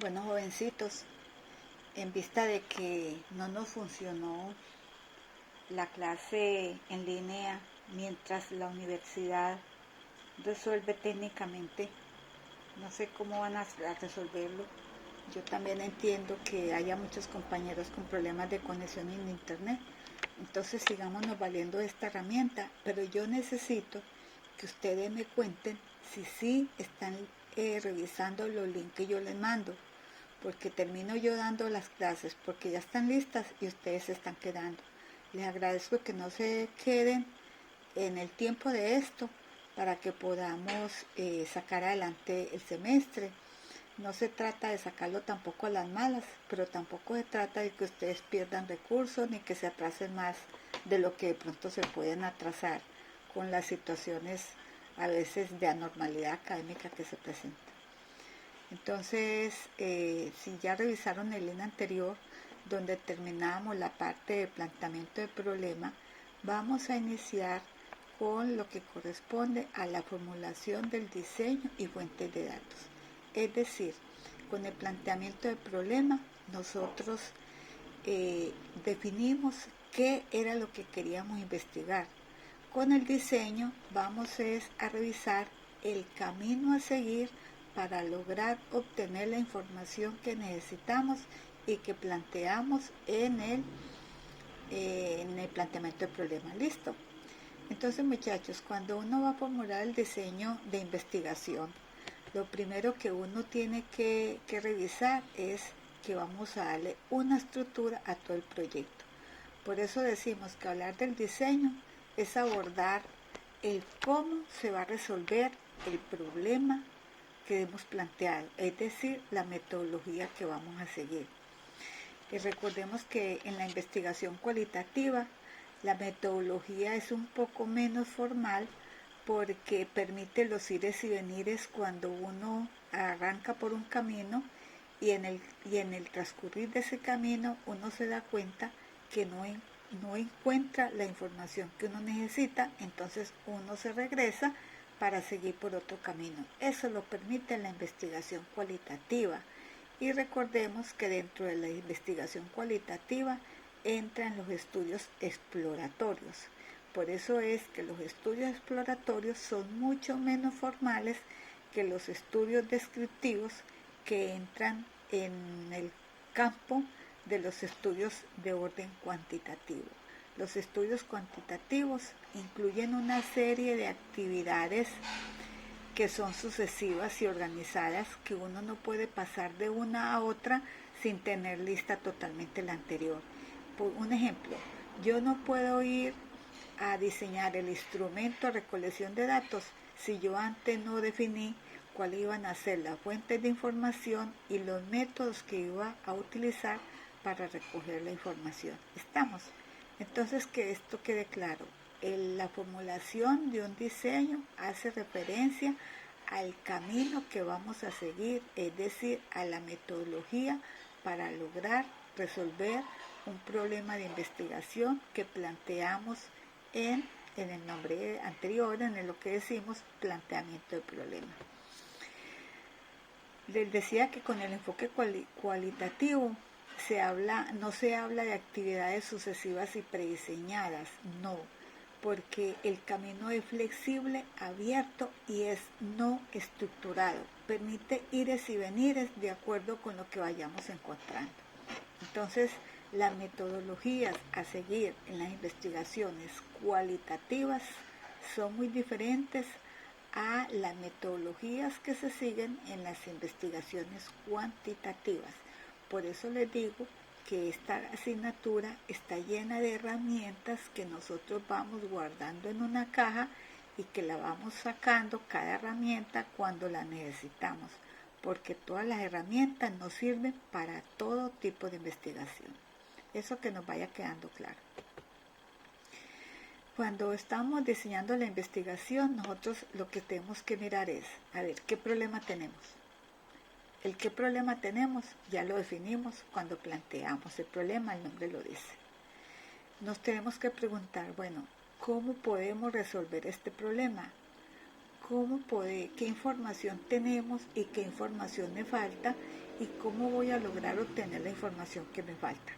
Bueno, jovencitos, en vista de que no nos funcionó la clase en línea mientras la universidad resuelve técnicamente, no sé cómo van a resolverlo. Yo también entiendo que haya muchos compañeros con problemas de conexión en internet, entonces sigámonos valiendo de esta herramienta, pero yo necesito que ustedes me cuenten si sí están revisando los links que yo les mando, porque termino yo dando las clases porque ya están listas y ustedes se están quedando. Les agradezco que no se queden en el tiempo de esto para que podamos sacar adelante el semestre. No se trata de sacarlo tampoco a las malas, pero tampoco se trata de que ustedes pierdan recursos ni que se atrasen más de lo que de pronto se pueden atrasar con las situaciones a veces de anormalidad académica que se presentan. Entonces, si ya revisaron el link anterior, donde terminamos la parte de planteamiento de problema, vamos a iniciar con lo que corresponde a la formulación del diseño y fuentes de datos. Es decir, con el planteamiento de problema, nosotros definimos qué era lo que queríamos investigar. Con el diseño vamos a revisar el camino a seguir para lograr obtener la información que necesitamos y que planteamos en el planteamiento de problema. ¿Listo? Entonces, muchachos, cuando uno va a formular el diseño de investigación, lo primero que uno tiene que revisar es que vamos a darle una estructura a todo el proyecto. Por eso decimos que hablar del diseño es abordar el cómo se va a resolver el problema que hemos planteado, es decir, la metodología que vamos a seguir. Y recordemos que en la investigación cualitativa la metodología es un poco menos formal porque permite los ires y venires cuando uno arranca por un camino y en el transcurrir de ese camino uno se da cuenta que no encuentra la información que uno necesita, entonces uno se regresa para seguir por otro camino. Eso lo permite la investigación cualitativa. Y recordemos que dentro de la investigación cualitativa entran los estudios exploratorios. Por eso es que los estudios exploratorios son mucho menos formales que los estudios descriptivos que entran en el campo de los estudios de orden cuantitativo. Los estudios cuantitativos incluyen una serie de actividades que son sucesivas y organizadas, que uno no puede pasar de una a otra sin tener lista totalmente la anterior. Por un ejemplo, yo no puedo ir a diseñar el instrumento de recolección de datos si yo antes no definí cuáles iban a ser las fuentes de información y los métodos que iba a utilizar para recoger la información. ¿Estamos? Entonces, que esto quede claro. La formulación de un diseño hace referencia al camino que vamos a seguir, es decir, a la metodología para lograr resolver un problema de investigación que planteamos en el nombre anterior, en lo que decimos planteamiento de problema. Les decía que con el enfoque cualitativo no se habla de actividades sucesivas y prediseñadas, no, porque el camino es flexible, abierto y es no estructurado. Permite ires y venires de acuerdo con lo que vayamos encontrando. Entonces, las metodologías a seguir en las investigaciones cualitativas son muy diferentes a las metodologías que se siguen en las investigaciones cuantitativas. Por eso les digo que esta asignatura está llena de herramientas que nosotros vamos guardando en una caja y que la vamos sacando cada herramienta cuando la necesitamos, porque todas las herramientas nos sirven para todo tipo de investigación. Eso que nos vaya quedando claro. Cuando estamos diseñando la investigación, nosotros lo que tenemos que mirar es, a ver, ¿qué problema tenemos? El qué problema tenemos ya lo definimos cuando planteamos el problema, el nombre lo dice. Nos tenemos que preguntar, bueno, ¿cómo podemos resolver este problema? ¿Qué información tenemos y qué información me falta? y cómo voy a lograr obtener la información que me falta.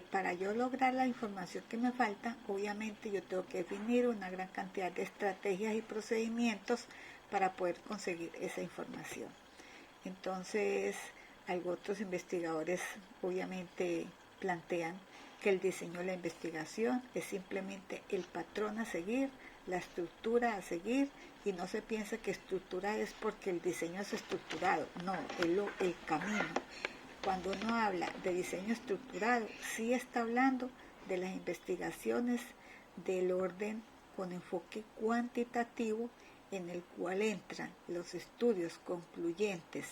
Para yo lograr la información que me falta, obviamente yo tengo que definir una gran cantidad de estrategias y procedimientos para poder conseguir esa información. Entonces, otros investigadores obviamente plantean que el diseño de la investigación es simplemente el patrón a seguir, la estructura a seguir, y no se piensa que estructura es porque el diseño es estructurado, no, el camino. Cuando uno habla de diseño estructurado, sí está hablando de las investigaciones del orden con enfoque cuantitativo, en el cual entran los estudios concluyentes,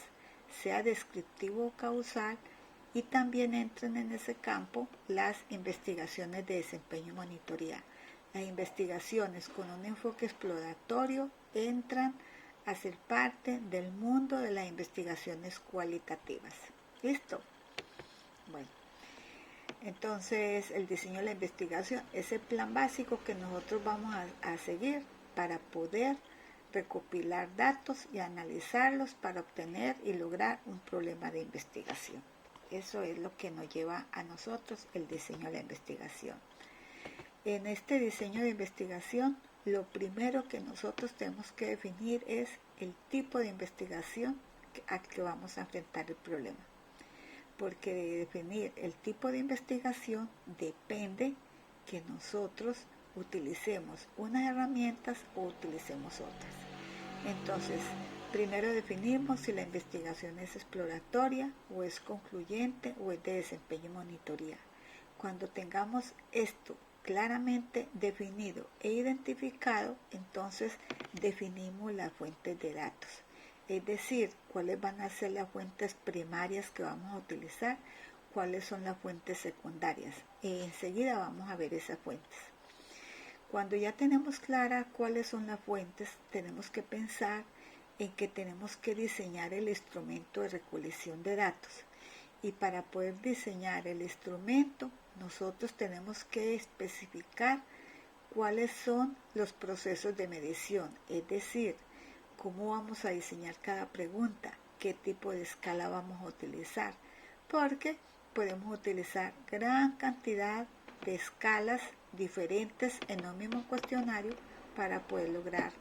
sea descriptivo o causal, y también entran en ese campo las investigaciones de desempeño y monitoría. Las investigaciones con un enfoque exploratorio entran a ser parte del mundo de las investigaciones cualitativas. ¿Listo? Bueno, entonces el diseño de la investigación es el plan básico que nosotros vamos a seguir para poder recopilar datos y analizarlos para obtener y lograr un problema de investigación. Eso es lo que nos lleva a nosotros el diseño de la investigación. En este diseño de investigación, lo primero que nosotros tenemos que definir es el tipo de investigación a que vamos a enfrentar el problema. Porque de definir el tipo de investigación depende que nosotros utilicemos unas herramientas o utilicemos otras. Entonces, primero definimos si la investigación es exploratoria o es concluyente o es de desempeño y monitoría. Cuando tengamos esto claramente definido e identificado, entonces definimos las fuentes de datos. Es decir, cuáles van a ser las fuentes primarias que vamos a utilizar, cuáles son las fuentes secundarias. Enseguida vamos a ver esas fuentes. Cuando ya tenemos clara cuáles son las fuentes, tenemos que pensar en que tenemos que diseñar el instrumento de recolección de datos. Y para poder diseñar el instrumento, nosotros tenemos que especificar cuáles son los procesos de medición, es decir, cómo vamos a diseñar cada pregunta, qué tipo de escala vamos a utilizar, porque podemos utilizar gran cantidad de escalas diferentes en un mismo cuestionario para poder lograr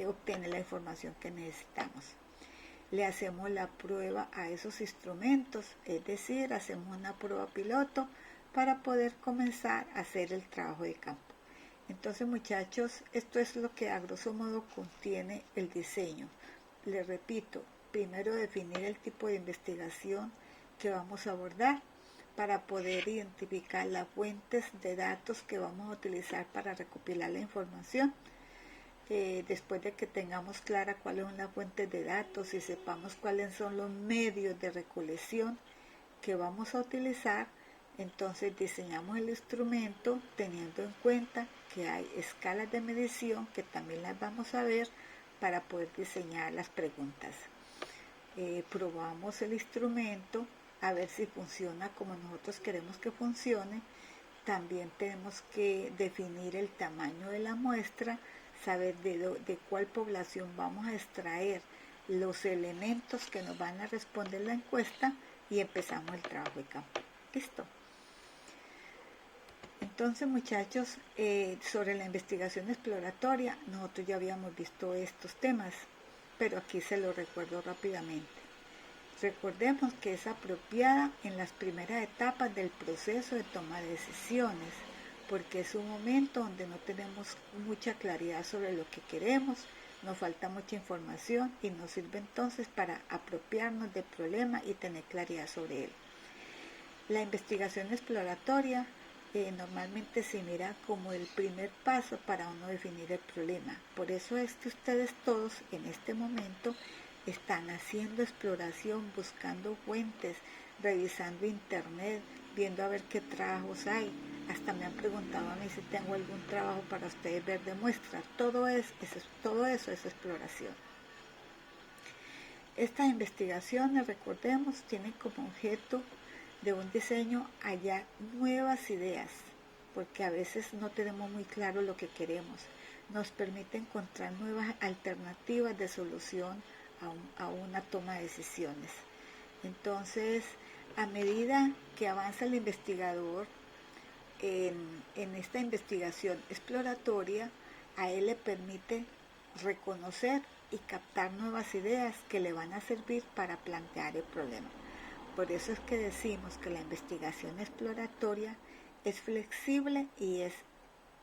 obtener la información que necesitamos. Le hacemos la prueba a esos instrumentos, es decir, hacemos una prueba piloto para poder comenzar a hacer el trabajo de campo. Entonces, muchachos, esto es lo que a grosso modo contiene el diseño. Les repito, primero definir el tipo de investigación que vamos a abordar para poder identificar las fuentes de datos que vamos a utilizar para recopilar la información. Después de que tengamos clara cuáles son las fuentes de datos y sepamos cuáles son los medios de recolección que vamos a utilizar, entonces diseñamos el instrumento teniendo en cuenta que hay escalas de medición que también las vamos a ver para poder diseñar las preguntas. Probamos el instrumento a ver si funciona como nosotros queremos que funcione. También tenemos que definir el tamaño de la muestra, saber de cuál población vamos a extraer los elementos que nos van a responder la encuesta y empezamos el trabajo de campo. ¿Listo? Entonces, muchachos, sobre la investigación exploratoria, nosotros ya habíamos visto estos temas, pero aquí se los recuerdo rápidamente. Recordemos que es apropiada en las primeras etapas del proceso de toma de decisiones, porque es un momento donde no tenemos mucha claridad sobre lo que queremos, nos falta mucha información y nos sirve entonces para apropiarnos del problema y tener claridad sobre él. La investigación exploratoria normalmente se mira como el primer paso para uno definir el problema. Por eso es que ustedes todos en este momento están haciendo exploración, buscando fuentes, revisando internet, viendo a ver qué trabajos hay. Hasta me han preguntado a mí si tengo algún trabajo para ustedes ver de muestra. Todo eso es exploración. Estas investigaciones, recordemos, tienen como objeto de un diseño hallar nuevas ideas, porque a veces no tenemos muy claro lo que queremos. Nos permite encontrar nuevas alternativas de solución a una toma de decisiones. Entonces, a medida que avanza el investigador en esta investigación exploratoria, a él le permite reconocer y captar nuevas ideas que le van a servir para plantear el problema. Por eso es que decimos que la investigación exploratoria es flexible y es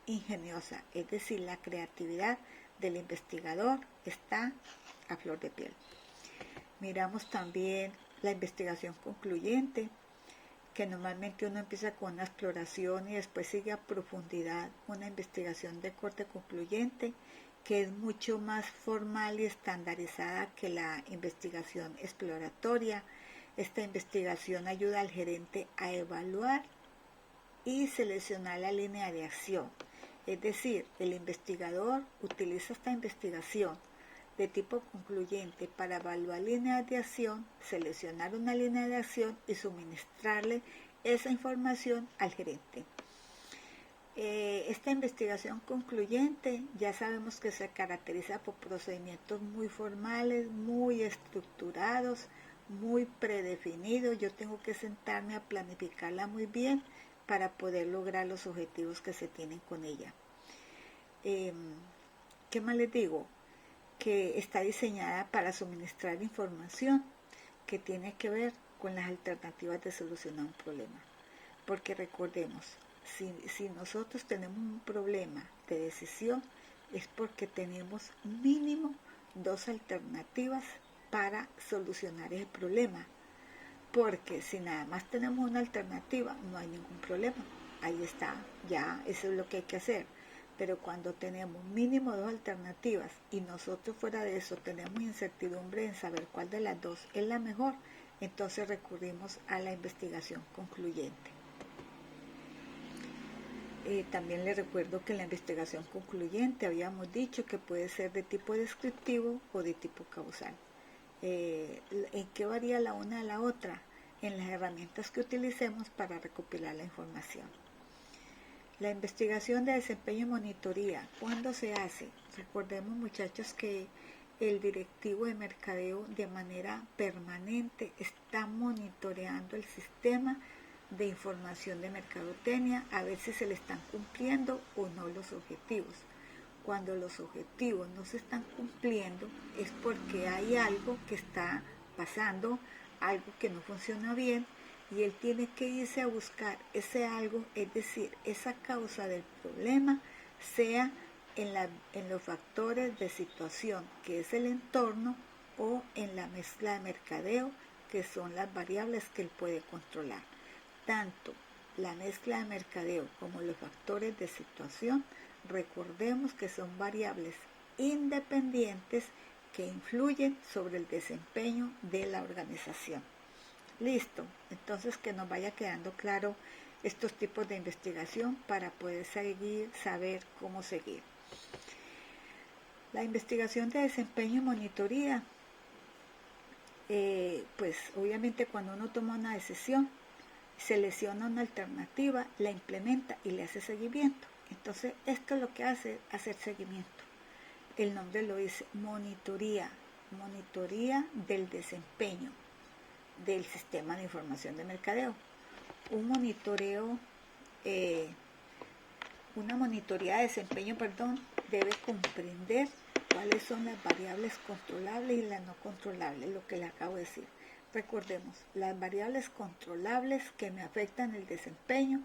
ingeniosa, es decir, la creatividad del investigador está a flor de piel. Miramos también la investigación concluyente, que normalmente uno empieza con una exploración y después sigue a profundidad una investigación de corte concluyente, que es mucho más formal y estandarizada que la investigación exploratoria. Esta investigación ayuda al gerente a evaluar y seleccionar la línea de acción. Es decir, el investigador utiliza esta investigación de tipo concluyente para evaluar líneas de acción, seleccionar una línea de acción y suministrarle esa información al gerente. Esta investigación concluyente ya sabemos que se caracteriza por procedimientos muy formales, muy estructurados, muy predefinidos. Yo tengo que sentarme a planificarla muy bien para poder lograr los objetivos que se tienen con ella. ¿Qué más les digo? Que está diseñada para suministrar información que tiene que ver con las alternativas de solucionar un problema. Porque recordemos, si nosotros tenemos un problema de decisión, es porque tenemos mínimo 2 alternativas para solucionar ese problema. Porque si nada más tenemos una alternativa, no hay ningún problema. Ahí está, ya eso es lo que hay que hacer. Pero cuando tenemos mínimo 2 alternativas y nosotros fuera de eso tenemos incertidumbre en saber cuál de las 2 es la mejor, entonces recurrimos a la investigación concluyente. También les recuerdo que la investigación concluyente habíamos dicho que puede ser de tipo descriptivo o de tipo causal. ¿En qué varía la una de la otra? En las herramientas que utilicemos para recopilar la información. La investigación de desempeño y monitoría, ¿cuándo se hace? Recordemos, muchachos, que el directivo de mercadeo de manera permanente está monitoreando el sistema de información de mercadotecnia a ver si se le están cumpliendo o no los objetivos. Cuando los objetivos no se están cumpliendo es porque hay algo que está pasando, algo que no funciona bien, y él tiene que irse a buscar ese algo, es decir, esa causa del problema, sea en los factores de situación, que es el entorno, o en la mezcla de mercadeo, que son las variables que él puede controlar. Tanto la mezcla de mercadeo como los factores de situación, recordemos que son variables independientes que influyen sobre el desempeño de la organización. Listo, entonces que nos vaya quedando claro estos tipos de investigación para poder saber cómo seguir. La investigación de desempeño y monitoría, pues obviamente cuando uno toma una decisión, selecciona una alternativa, la implementa y le hace seguimiento. Entonces esto es lo que hace, hacer seguimiento. El nombre lo dice, monitoría del desempeño del sistema de información de mercadeo. Un monitoreo, una monitoría de desempeño, debe comprender cuáles son las variables controlables y las no controlables, lo que le acabo de decir. Recordemos, las variables controlables que me afectan el desempeño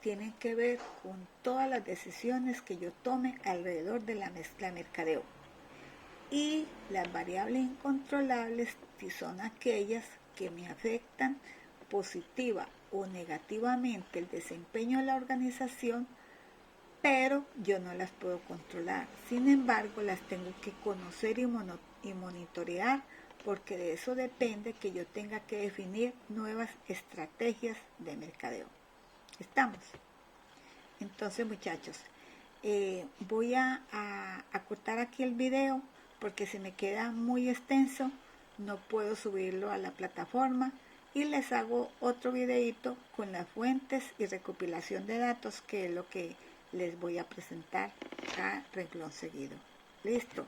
tienen que ver con todas las decisiones que yo tome alrededor de la mezcla de mercadeo. Y las variables incontrolables son aquellas que me afectan positiva o negativamente el desempeño de la organización, pero yo no las puedo controlar. Sin embargo, las tengo que conocer y monitorear, porque de eso depende que yo tenga que definir nuevas estrategias de mercadeo. ¿Estamos? Entonces, muchachos, voy a cortar aquí el video porque se me queda muy extenso, no puedo subirlo a la plataforma, y les hago otro videito con las fuentes y recopilación de datos, que es lo que les voy a presentar a renglón seguido. Listo.